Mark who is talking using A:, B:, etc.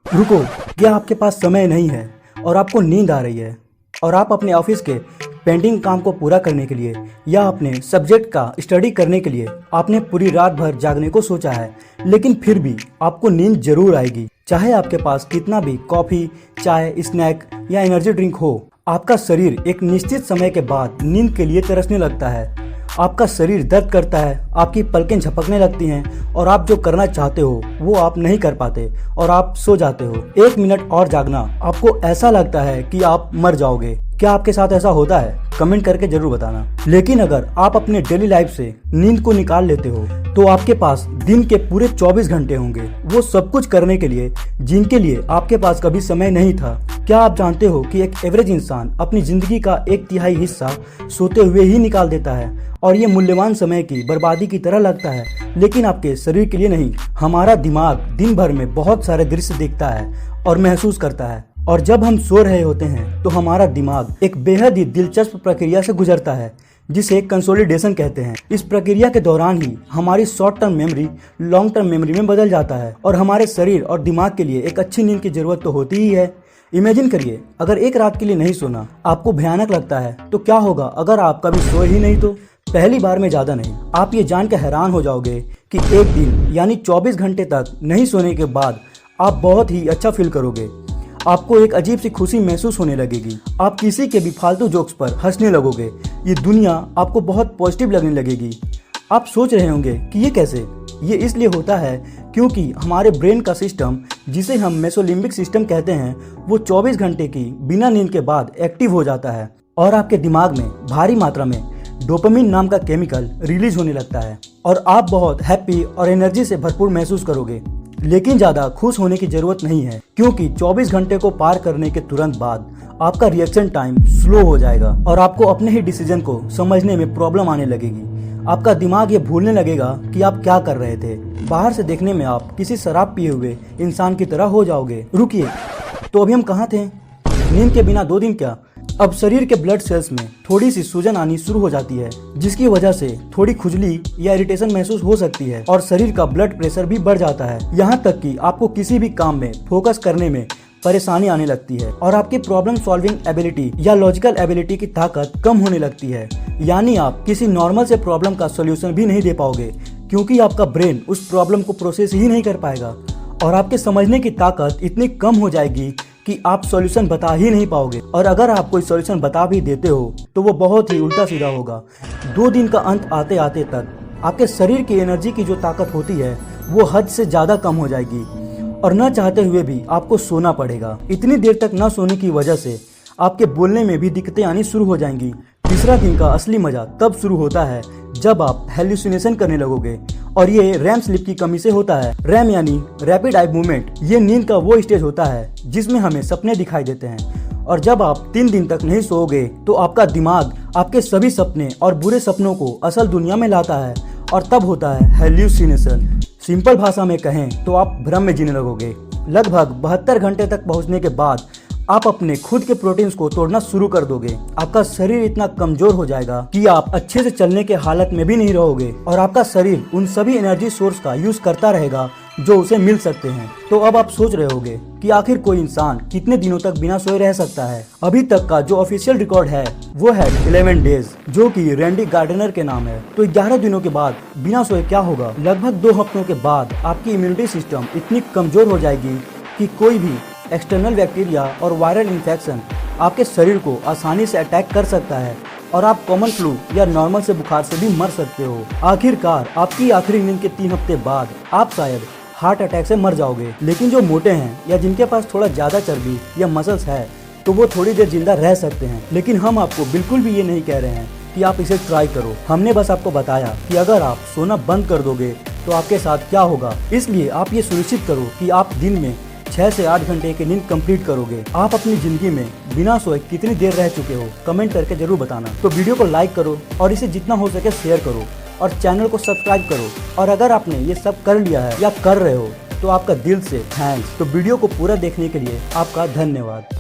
A: रुको, क्या आपके पास समय नहीं है और आपको नींद आ रही है और आप अपने ऑफिस के पेंडिंग काम को पूरा करने के लिए या अपने सब्जेक्ट का स्टडी करने के लिए आपने पूरी रात भर जागने को सोचा है, लेकिन फिर भी आपको नींद जरूर आएगी। चाहे आपके पास कितना भी कॉफी, चाय, स्नैक या एनर्जी ड्रिंक हो, आपका शरीर एक निश्चित समय के बाद नींद के लिए तरसने लगता है। आपका शरीर दर्द करता है, आपकी पलकें झपकने लगती हैं और आप जो करना चाहते हो वो आप नहीं कर पाते और आप सो जाते हो। 1 मिनट और जागना, आपको ऐसा लगता है कि आप मर जाओगे। क्या आपके साथ ऐसा होता है? कमेंट करके जरूर बताना। लेकिन अगर आप अपने डेली लाइफ से नींद को निकाल लेते हो तो आपके पास दिन के पूरे 24 घंटे होंगे, वो सब कुछ करने के लिए जिनके लिए आपके पास कभी समय नहीं था। क्या आप जानते हो कि एक एवरेज इंसान अपनी जिंदगी का 1/3 हिस्सा सोते हुए ही निकाल देता है और ये मूल्यवान समय की बर्बादी की तरह लगता है, लेकिन आपके शरीर के लिए नहीं। हमारा दिमाग दिन भर में बहुत सारे दृश्य देखता है और महसूस करता है, और जब हम सो रहे होते हैं तो हमारा दिमाग एक बेहद ही दिलचस्प प्रक्रिया से गुजरता है जिसे कंसोलिडेशन कहते हैं। इस प्रक्रिया के दौरान ही हमारी short term memory long term memory में बदल जाता है और हमारे शरीर और दिमाग के लिए एक अच्छी नींद की जरूरत तो होती ही है। इमेजिन करिए, अगर एक रात के लिए नहीं सोना आपको भयानक लगता है तो क्या होगा अगर आप कभी सोए ही नहीं तो? पहली बार में ज्यादा नहीं, आप ये जान के हैरान हो जाओगे कि एक दिन यानी 24 घंटे तक नहीं सोने के बाद आप बहुत ही अच्छा फील करोगे। आपको एक अजीब सी खुशी महसूस होने लगेगी। आप किसी के भी फालतू जोक्स पर हंसने लगोगे। ये दुनिया आपको बहुत पॉजिटिव लगने लगेगी। आप सोच रहे होंगे कि ये कैसे? ये इसलिए होता है क्योंकि हमारे ब्रेन का सिस्टम, जिसे हम मेसोलिम्बिक सिस्टम कहते हैं, वो 24 घंटे की बिना नींद के बाद एक्टिव हो जाता है और आपके दिमाग में भारी मात्रा में डोपामिन नाम का केमिकल रिलीज होने लगता है और आप बहुत हैप्पी और एनर्जी से भरपूर महसूस करोगे। लेकिन ज्यादा खुश होने की जरूरत नहीं है, क्योंकि 24 घंटे को पार करने के तुरंत बाद आपका रिएक्शन टाइम स्लो हो जाएगा और आपको अपने ही डिसीजन को समझने में प्रॉब्लम आने लगेगी। आपका दिमाग ये भूलने लगेगा कि आप क्या कर रहे थे। बाहर से देखने में आप किसी शराब पिए हुए इंसान की तरह हो जाओगे। रुकिए, तो अभी हम कहाँ थे? नींद के बिना 2 दिन क्या? अब शरीर के ब्लड सेल्स में थोड़ी सी सूजन आनी शुरू हो जाती है, जिसकी वजह से थोड़ी खुजली या इरिटेशन महसूस हो सकती है और शरीर का ब्लड प्रेशर भी बढ़ जाता है। यहाँ तक कि आपको किसी भी काम में फोकस करने में परेशानी आने लगती है और आपकी प्रॉब्लम सॉल्विंग एबिलिटी या लॉजिकल एबिलिटी की ताकत कम होने लगती है। यानी आप किसी नॉर्मल से प्रॉब्लम का सोल्यूशन भी नहीं दे पाओगे, क्योंकि आपका ब्रेन उस प्रॉब्लम को प्रोसेस ही नहीं कर पाएगा और आपके समझने की ताकत इतनी कम हो जाएगी कि आप सॉल्यूशन बता ही नहीं पाओगे। और अगर आप कोई सॉल्यूशन बता भी देते हो तो वो बहुत ही उल्टा सीधा होगा। 2 दिन का अंत आते आते तक आपके शरीर की एनर्जी की जो ताकत होती है वो हद से ज्यादा कम हो जाएगी और न चाहते हुए भी आपको सोना पड़ेगा। इतनी देर तक न सोने की वजह से आपके बोलने में भी दिक्कतें आनी शुरू हो जाएंगी। तीसरा दिन का असली मजा तब शुरू होता है जब आप हेल्यूसिनेशन करने लगोगे, और ये रैम स्लीप की कमी से होता है। रैम यानी रैपिड आई मूवमेंट। ये नींद का वो स्टेज होता है जिसमें हमें सपने दिखाई देते हैं, और जब आप 3 दिन तक नहीं सोओगे तो आपका दिमाग आपके सभी सपने और बुरे सपनों को असल दुनिया में लाता है और तब होता है हेल्यूसिनेशन। सिंपल भाषा में कहें तो आप भ्रम में जीने लगोगे। लगभग 72 घंटे तक पहुंचने के बाद आप अपने खुद के प्रोटीन्स को तोड़ना शुरू कर दोगे। आपका शरीर इतना कमजोर हो जाएगा कि आप अच्छे से चलने के हालत में भी नहीं रहोगे और आपका शरीर उन सभी एनर्जी सोर्स का यूज करता रहेगा जो उसे मिल सकते हैं। तो अब आप सोच रहे होंगे कि आखिर कोई इंसान कितने दिनों तक बिना सोए रह सकता है? अभी तक का जो ऑफिशियल रिकॉर्ड है वो है 11 डेज, जो कि रैंडी गार्डनर के नाम है। तो 11 दिनों के बाद बिना सोए क्या होगा? लगभग 2 हफ्तों के बाद आपकी इम्यूनिटी सिस्टम इतनी कमजोर हो जाएगी कि कोई भी एक्सटर्नल बैक्टीरिया और वायरल इन्फेक्शन आपके शरीर को आसानी से अटैक कर सकता है और आप कॉमन फ्लू या नॉर्मल से बुखार से भी मर सकते हो। आखिरकार आपकी आखिरी नींद के 3 हफ्ते बाद आप शायद हार्ट अटैक से मर जाओगे। लेकिन जो मोटे हैं या जिनके पास थोड़ा ज्यादा चर्बी या मसल्स है तो वो थोड़ी देर जिंदा रह सकते हैं। लेकिन हम आपको बिल्कुल भी ये नहीं कह रहे हैं कि आप इसे ट्राई करो। हमने बस आपको बताया कि अगर आप सोना बंद कर दोगे तो आपके साथ क्या होगा। इसलिए आप ये सुनिश्चित करो कि आप दिन में 6 से 8 घंटे की नींद कंप्लीट करोगे। आप अपनी जिंदगी में बिना सोए कितनी देर रह चुके हो? कमेंट करके जरूर बताना। तो वीडियो को लाइक करो और इसे जितना हो सके शेयर करो और चैनल को सब्सक्राइब करो। और अगर आपने ये सब कर लिया है या कर रहे हो तो आपका दिल से थैंक्स। तो वीडियो को पूरा देखने के लिए आपका धन्यवाद।